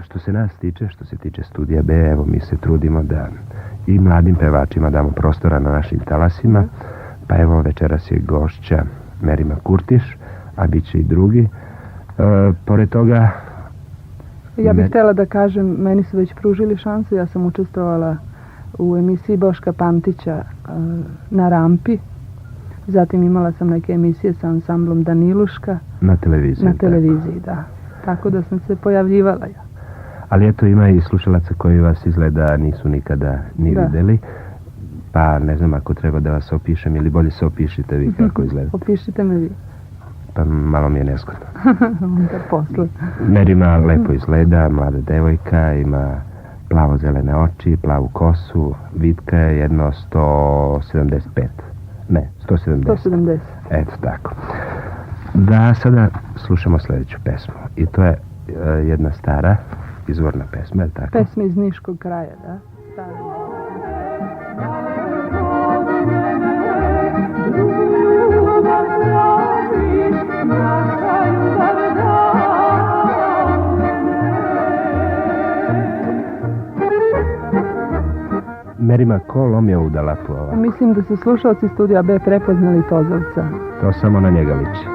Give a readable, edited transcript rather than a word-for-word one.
što se nas tiče, što se tiče Studija B, evo mi se trudimo da i mladim pevačima damo prostora na našim talasima, pa evo večeras je gošća Merima Kurtiš, a bit će i drugi. Pored toga... Ja bih htjela da kažem, meni su već pružili šansu, ja sam učestvovala u emisiji Boška Pantića na Rampi, zatim imala sam neke emisije sa ansamblom Daniluška. Na televiziji. Na televiziji, da. Tako da sam se pojavljivala ja. Ali eto ima i slušalaca koji vas izgleda nisu nikada ni vidjeli. Pa ne znam ako treba da vas opišem ili bolje se opišite vi kako izgleda. Opišite me vi. Pa malo mi je neskodno. Onda posle. Merima lepo izgleda, mlada devojka, ima plavo-zelene oči, plavu kosu, vitka je jedno 175. Ne, 170. 170. Eto tako. Da sada slušamo sljedeću pesmu. I to je jedna stara izvorna pesma, je li tako? Pesma iz Niškog kraja, da? Stara. Merima, ko lomio u Dalatu ovako? Mislim da su slušalci Studija B prepoznali Tozovca. To samo na njega liči.